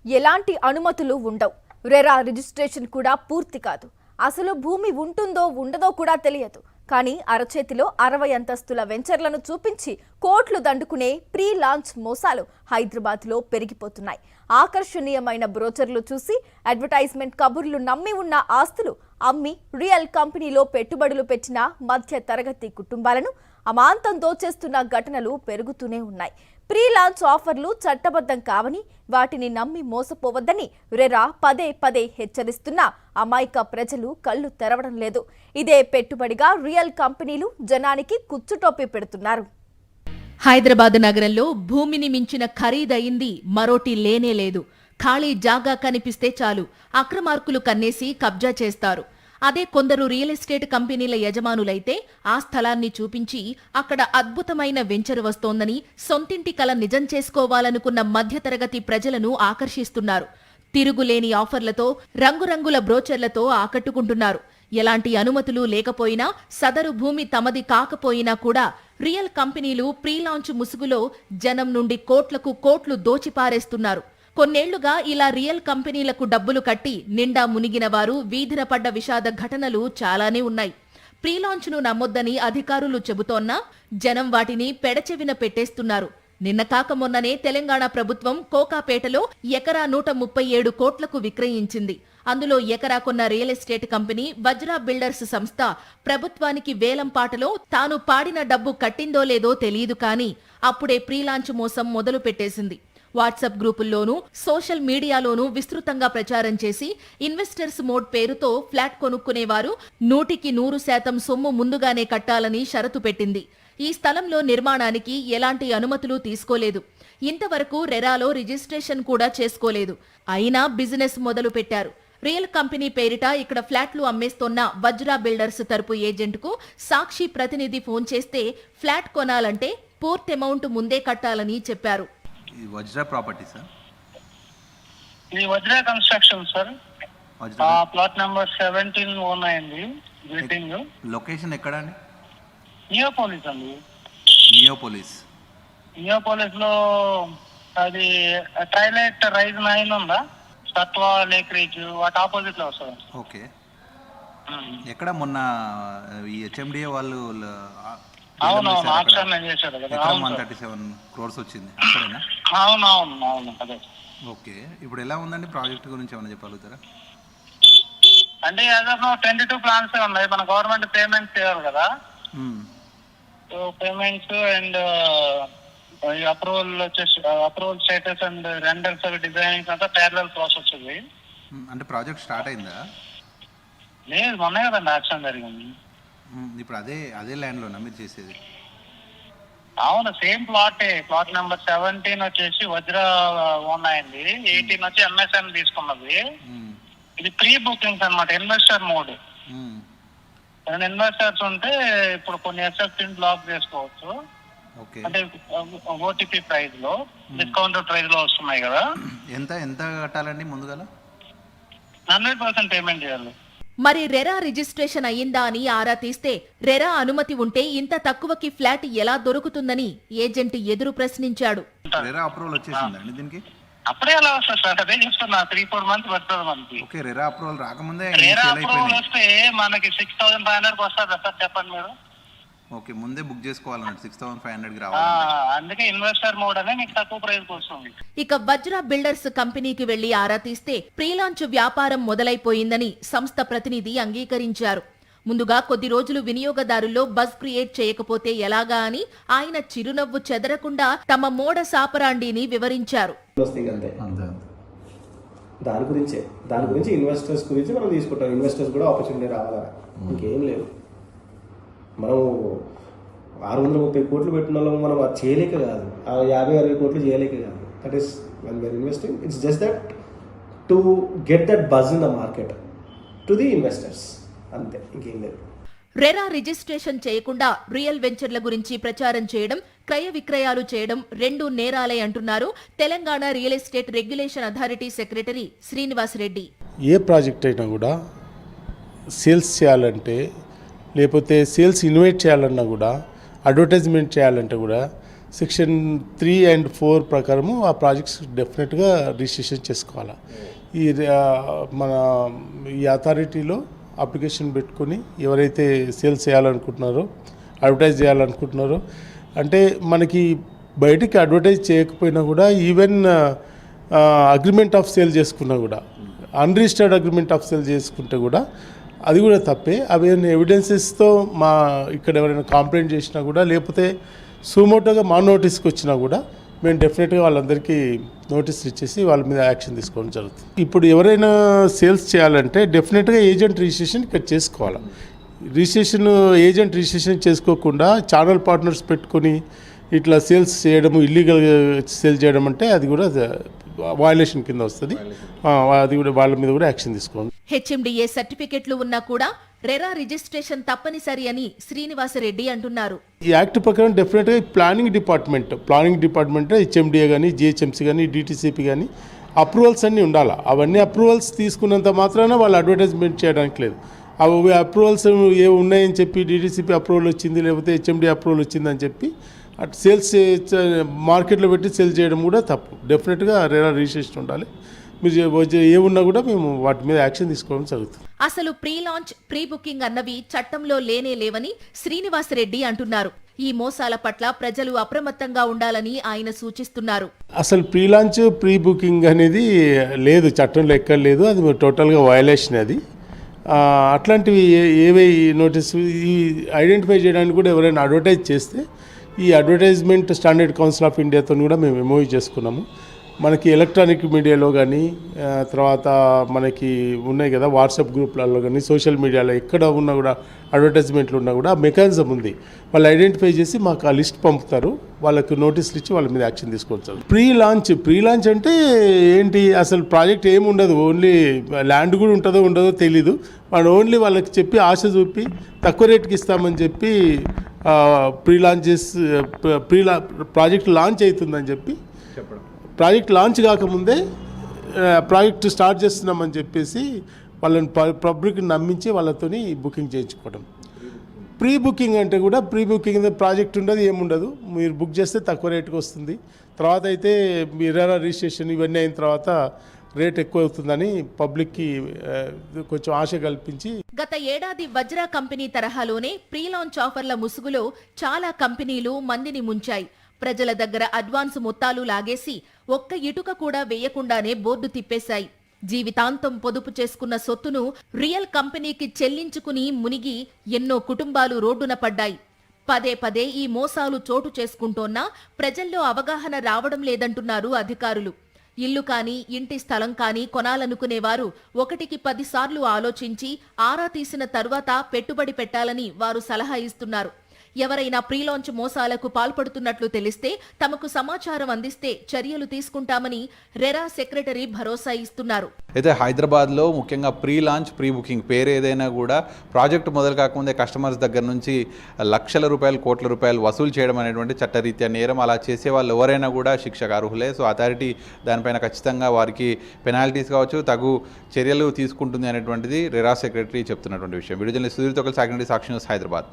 ఎలాంటి అనుమతులు ఉండవు. రెరా రిజిస్ట్రేషన్ కూడా పూర్తి కాదు. అసలు భూమి ఉంటుందో ఉండదో కూడా తెలియదు. కానీ అరచేతిలో 60 అంతస్తుల వెంచర్లను చూపించి కోట్లు దండుకునే ప్రీ లాంచ్ మోసాలు హైదరాబాద్లో పెరిగిపోతున్నాయి. ఆకర్షణీయమైన బ్రోచర్లు చూసి అడ్వర్టైజ్మెంట్ కబుర్లు నమ్మి ఉన్న ఆస్తులు అమ్మి రియల్ కంపెనీలో పెట్టుబడులు పెట్టిన మధ్య తరగతి కుటుంబాలను అమాంతం దోచేస్తున్న ఘటనలు పెరుగుతూనే ఉన్నాయి. ప్రీ లాంచ్ ఆఫర్లు చట్టబద్ధం కావని, వాటిని నమ్మి మోసపోవద్దని రెరా పదే పదే హెచ్చరిస్తున్నా అమాయక ప్రజలు కళ్ళు తెరవడం లేదు. ఇదే పెట్టుబడిగా రియల్ కంపెనీలు జనానికి కుచ్చుటోపి పెడుతున్నారు. హైదరాబాద్ నగరంలో భూమిని మించిన ఖరీదయింది మరోటి లేనేలేదు. ఖాళీ జాగా కనిపిస్తే చాలు అక్రమార్కులు కన్నేసి కబ్జా చేస్తారు. అదే కొందరు రియల్ ఎస్టేట్ కంపెనీల యజమానులైతే ఆ స్థలాన్ని చూపించి అక్కడ అద్భుతమైన వెంచర్ వస్తోందని సొంతింటి కల నిజం చేసుకోవాలనుకున్న మధ్యతరగతి ప్రజలను ఆకర్షిస్తున్నారు. తిరుగులేని ఆఫర్లతో, రంగురంగుల బ్రోచర్లతో ఆకట్టుకుంటున్నారు. ఎలాంటి అనుమతులు లేకపోయినా, సదరు భూమి తమది కాకపోయినా కూడా రియల్ కంపెనీలు ప్రీలాంచ్ ముసుగులో జనం నుండి కోట్లకు కోట్లు దోచిపారేస్తున్నారు. కొన్నేళ్లుగా ఇలా రియల్ కంపెనీలకు డబ్బులు కట్టి నిండా మునిగిన వారు వీధిన పడ్డ విషాద ఘటనలు చాలానే ఉన్నాయి. ప్రీలాంచ్ను నమ్మొద్దని అధికారులు చెబుతోన్నా జనం వాటిని పెడచెవిన పెట్టేస్తున్నారు. నిన్న కాక మొన్ననే తెలంగాణ ప్రభుత్వం కోకాపేటలో ఎకరా 137 కోట్లకు విక్రయించింది. అందులో ఎకరా కొన్న real estate company Vajra builders సంస్థ ప్రభుత్వానికి వేలంపాటలో తాను పాడిన డబ్బు కట్టిందో లేదో తెలియదు, కానీ అప్పుడే ప్రీలాంచ్ మోసం మొదలు పెట్టేసింది. వాట్సాప్ గ్రూపుల్లోనూ, సోషల్ మీడియాలోనూ విస్తృతంగా ప్రచారం చేసి ఇన్వెస్టర్స్ మోడ్ పేరుతో ఫ్లాట్ కొనుక్కునేవారు 100% సొమ్ము ముందుగానే కట్టాలని షరతు పెట్టింది. ఈ స్థలంలో నిర్మాణానికి ఎలాంటి అనుమతులు తీసుకోలేదు. ఇంతవరకు రెరాలో రిజిస్ట్రేషన్ కూడా చేసుకోలేదు. అయినా బిజినెస్ మొదలు పెట్టారు. రియల్ కంపెనీ పేరిట ఇక్కడ ఫ్లాట్లు అమ్మేస్తోన్న వజ్రా బిల్డర్స్ తరపు ఏజెంట్కు సాక్షి ప్రతినిధి ఫోన్ చేస్తే ఫ్లాట్ కొనాలంటే పూర్తి అమౌంట్ ముందే కట్టాలని చెప్పారు. వజ్రా ప్రాపర్టీ సార్, ఇది Vajra construction sir. Plot number 17 అయింది. బిల్డింగ్ లొకేషన్ ఎక్కడ అండి? నియోపోలిస్ అండి. నియోపోలిస్ లో అది టైలెట్ రైజ్ 9 ఉందా, సత్వా లేక్ రీచ్ వాటి ఆపోజిట్ లో వస్తుంది. ఓకే, ఎక్కడ మొన్న ఈ హెచ్ఎండిఏ వాళ్ళు అవునవును ఆప్షన్ చేశారు కదా, 137 crores వచ్చింది అక్కడేనా? అవునవును అదే. ఓకే, ఇప్పుడు ఎలా ఉందండి ప్రాజెక్ట్ గురించి ఏమైనా చెప్పగలుగుతారా? అంటే ఏదో 22 ప్లాన్స్ ఉన్నాయి. మన గవర్నమెంట్ పేమెంట్స్ చేయాలి కదా, సో పేమెంట్స్ అండ్ అప్రూవల్ వచ్చేసి approval status and renders designing అంతా ప్యారలల్ ప్రాసెస్ ఉంది. అంటే ప్రాజెక్ట్ స్టార్ట్ అయిందా? లేదు, మొన్నే కదండి యాక్షన్ జరిగింది. ఇప్పుడు అదే ల్యాండ్ లోనా మీరు చేసేది? అవును, సేమ్ ప్లాటే. ప్లాట్ నెంబర్ 17 వచ్చేసి వజ్రా ఓన్ అయింది, 18 వచ్చి ఎంఎస్ఎన్ తీసుకున్నది. ఇది ప్రీ బుకింగ్స్ అనమాట, ఇన్వెస్టర్ మోడ్. ఇన్వెస్టర్స్ ఉంటే ఇప్పుడు కొన్ని ఎస్ఎఫ్టీ బ్లాక్ చేసుకోవచ్చు. అంటే ఓటీపీ ప్రైస్ లో, డిస్కౌంటెడ్ ప్రైస్ లో వస్తున్నాయి కదా. ఎంత కట్టాలండి ముందుగా? 100% పేమెంట్ చేయాలి. మరి రెరా రిజిస్ట్రేషన్ అయ్యిందా అని ఆరా తీస్తే రెరా అనుమతి ఉంటే ఇంత తక్కువకి ఫ్లాట్ ఎలా దొరుకుతుందని ఏజెంట్ ఎదురు ప్రశ్నించాడు. రెరా అప్రూవల్ వచ్చేసిందండి దీనికి? అప్పుడే ఎలా వస్తుంది సార్? అదే చెప్తున్నా, 3-4 months పడుతుంది మనకి. ఓకే, రెరా అప్రూవల్ రాకముందే రెరా అప్రూవల్ వస్తే మనకి 6,500 వస్తుందా సార్ చెప్పండి మీరు? ఓకే, ముందే బుక్ చేసుకోవాలన్నట్టు 6,500 రావాలి. అందుకే ఇన్వెస్టర్ మోడ్ అనే మీకు తక్కువ ప్రైస్ వస్తుంది. ఇక వజ్రా బిల్డర్స్ కంపెనీకి వెళ్లి ఆరా తీస్తే ప్రీలాంచ్ వ్యాపారం మొదలైపోయిందని సంస్థ ప్రతినిధి అంగీకరించారు. ముందుగా కొద్ది రోజులు వినియోగదారుల్లో బజ్ క్రియేట్ చేయకపోతే ఎలాగా అని ఆయన చిరునవ్వు చెదరకుండా తమ మోడ సాపరాండిని వివరించారు. దాని గురించి ఇన్వెస్టర్స్ గురించి మనం తీసుకుంటాం. ఇన్వెస్టర్స్ కూడా ఆపర్చునిటీ రావాలని ఇంకేం లేదు. మనం 630 కోట్లు పెట్టిన వాళ్ళం మనం అది చేయలేక కాదు, 50-60 కోట్లు చేయలేక కాదు. That is when we're investing, it's just that to get that buzz in the market to the investors, అంతే, ఇంకేం లేదు. రెరా రిజిస్ట్రేషన్ చేయకుండా రియల్ వెంచర్ల గురించి ప్రచారం చేయడం, క్రయ విక్రయాలు చేయడం 2 నేరాలే అంటున్నారు Telangana real estate regulation authority secretary Srinivas Reddy. ఏ ప్రాజెక్ట్ అయినా కూడా సేల్స్ చేయాలంటే, లేకపోతే సేల్స్ ఇన్వైట్ చేయాలన్నా కూడా, అడ్వర్టైజ్మెంట్ చేయాలంటే కూడా సెక్షన్ 3 and 4 ప్రకారము ఆ ప్రాజెక్ట్స్ డెఫినెట్గా రిజిస్ట్రేషన్ చేసుకోవాలి. మన ఈ అథారిటీలో అప్లికేషన్ పెట్టుకొని ఎవరైతే సేల్స్ చేయాలనుకుంటున్నారో, అడ్వర్టైజ్ చేయాలనుకుంటున్నారో, అంటే మనకి బయటికి అడ్వర్టైజ్ చేయకపోయినా కూడా ఈవెన్ అగ్రిమెంట్ ఆఫ్ సేల్ చేసుకున్నా కూడా, అన్రిజిస్టర్డ్ అగ్రిమెంట్ ఆఫ్ సేల్ చేసుకుంటే కూడా అది కూడా తప్పే. అవి ఎవిడెన్సెస్తో ఇక్కడ ఎవరైనా కంప్లైంట్ చేసినా కూడా, లేకపోతే సుమోటోగా మా నోటీస్కి వచ్చినా కూడా మేము డెఫినెట్గా వాళ్ళందరికీ నోటీసులు ఇచ్చేసి వాళ్ళ మీద యాక్షన్ తీసుకోవడం జరుగుతుంది. ఇప్పుడు ఎవరైనా సేల్స్ చేయాలంటే డెఫినెట్గా ఏజెంట్ రిజిస్ట్రేషన్ ఇక్కడ చేసుకోవాలి. ఏజెంట్ రిజిస్ట్రేషన్ చేసుకోకుండా ఛానల్ పార్ట్నర్స్ పెట్టుకొని ఇట్లా సేల్స్ చేయడము, ఇల్లీగల్ సేల్ చేయడం అంటే అది కూడా వయలేషన్ కింద వస్తుంది. అది కూడా వాళ్ళ మీద కూడా యాక్షన్ తీసుకోవాలి. హెచ్ఎండిఏ సర్టిఫికెట్లు ఉన్నా కూడా రెరా రిజిస్ట్రేషన్ తప్పనిసరి అని శ్రీనివాసరెడ్డి అంటున్నారు. ఈ యాక్ట్ ప్రకారం డెఫినెట్గా ప్లానింగ్ డిపార్ట్మెంట్ హెచ్ఎండిఏ కానీ, జిహెచ్ఎంసీ కానీ, డిటిసిపి కానీ అప్రూవల్స్ అన్నీ ఉండాలి. అవన్నీ అప్రూవల్స్ తీసుకున్నంత మాత్రాన వాళ్ళు అడ్వర్టైజ్మెంట్ చేయడానికి లేదు. అవి అప్రూవల్స్ ఏ ఉన్నాయని చెప్పి డిటిసిపి అప్రూవల్ వచ్చింది, లేకపోతే హెచ్ఎండిఏ అప్రూవల్ వచ్చిందని చెప్పి అటు సేల్స్ మార్కెట్లో పెట్టి సేల్ చేయడం కూడా తప్పు. డెఫినెట్గా రెరా రిజిస్ట్రేషన్ ఉండాలి. మీరు ఏమున్నా కూడా మేము వాటి మీద యాక్షన్ తీసుకోవడం జరుగుతుంది. అసలు ప్రీ లాంచ్, ప్రీ బుకింగ్ అన్నవి చట్టంలో లేనే లేవని శ్రీనివాసరెడ్డి అంటున్నారు. ఈ మోసాల పట్ల ప్రజలు అప్రమత్తంగా ఉండాలని ఆయన సూచిస్తున్నారు. అసలు ప్రీ లాంచ్, ప్రీ బుకింగ్ అనేది లేదు, చట్టంలో ఎక్కడ లేదు. అది టోటల్గా వయలేషన్. అది అట్లాంటివి ఏవే నోటీసు ఈ ఐడెంటిఫై చేయడానికి కూడా ఎవరైనా అడ్వర్టైజ్ చేస్తే ఈ అడ్వర్టైజ్మెంట్ స్టాండర్డ్ కౌన్సిల్ ఆఫ్ ఇండియాతో కూడా మేము ఎంఓయూ చేసుకున్నాము. మనకి ఎలక్ట్రానిక్ మీడియాలో కానీ, తర్వాత మనకి ఉన్నాయి కదా వాట్సాప్ గ్రూప్లలో కానీ, సోషల్ మీడియాలో ఎక్కడ ఉన్నా కూడా అడ్వర్టైజ్మెంట్లు ఉన్నా కూడా మెకానిజం ఉంది. వాళ్ళు ఐడెంటిఫై చేసి మాకు ఆ లిస్ట్ పంపుతారు. వాళ్ళకు నోటీసులు ఇచ్చి వాళ్ళ మీద యాక్షన్ తీసుకోవచ్చు. ప్రీ లాంచ్ అంటే ఏంటి? అసలు ప్రాజెక్ట్ ఏమి ఉండదు, ఓన్లీ ల్యాండ్ కూడా ఉంటుందో ఉండదో తెలీదు. వాళ్ళు ఓన్లీ వాళ్ళకి చెప్పి ఆశ చూపి తక్కువ రేట్కి ఇస్తామని చెప్పి ప్రాజెక్ట్ లాంచ్ అవుతుందని చెప్పి చెప్పడం. ప్రాజెక్ట్ లాంచ్ కాకముందే ప్రాజెక్ట్ స్టార్ట్ చేస్తున్నామని చెప్పేసి వాళ్ళని పబ్లిక్ నమ్మించి వాళ్ళతోని బుకింగ్ చేయించుకోవడం. ప్రీ బుకింగ్ అంటే కూడా ప్రీ బుకింగ్ ప్రాజెక్ట్ ఉండదు, ఏముండదు. మీరు బుక్ చేస్తే తక్కువ రేటుకి వస్తుంది. తర్వాత అయితే మీరు రిజిస్ట్రేషన్ ఇవన్నీ అయిన తర్వాత రేట్ ఎక్కువ అవుతుందని పబ్లిక్కి కొంచెం ఆశ కల్పించి. గత ఏడాది వజ్రా కంపెనీ తరహాలోనే ప్రీ లాంచ్ ఆఫర్ల ముసుగులో చాలా కంపెనీలు మందిని ముంచాయి. ప్రజల దగ్గర అడ్వాన్స్ మొత్తాలు లాగేసి ఒక్క ఇటుక కూడా వేయకుండానే బోర్డు తిప్పేశాయి. జీవితాంతం పొదుపు చేసుకున్న సొత్తును రియల్ కంపెనీకి చెల్లించుకుని మునిగి ఎన్నో కుటుంబాలు రోడ్డున పడ్డాయి. పదే ఈ మోసాలు చోటు చేసుకుంటోన్నా ప్రజల్లో అవగాహన రావడం లేదంటున్నారు అధికారులు. ఇల్లు కానీ, ఇంటి స్థలం కానీ కొనాలనుకునేవారు 1కి 10 సార్లు ఆలోచించి ఆరా తీసిన తరువాత పెట్టుబడి పెట్టాలని వారు సలహా ఇస్తున్నారు. ఎవరైనా ప్రీ లాంచ్ మోసాలకు పాల్పడుతున్నట్లు తెలిస్తే తమకు సమాచారం అందిస్తే చర్యలు తీసుకుంటామని రెరా సెక్రటరీ భరోసా ఇస్తున్నారు. అయితే హైదరాబాద్లో ముఖ్యంగా ప్రీ లాంచ్, ప్రీ బుకింగ్ పేరు ఏదైనా కూడా ప్రాజెక్ట్ మొదలు కాకముందే కస్టమర్స్ దగ్గర నుంచి లక్షల రూపాయలు, కోట్ల రూపాయలు వసూలు చేయడం అనేటువంటి చట్టరీత్యా నేరం. అలా చేసే వాళ్ళు ఎవరైనా కూడా శిక్షకు అర్హులే. సో అథారిటీ దానిపైన ఖచ్చితంగా వారికి పెనాల్టీస్ కావచ్చు, తగు చర్యలు తీసుకుంటుంది అనేటువంటిది రెరా సెక్రటరీ చెప్తున్నటువంటి విషయం. వీడియో జర్నలిస్ట్ సుధీర్ తోకల్, సాక్షి న్యూస్, హైదరాబాద్.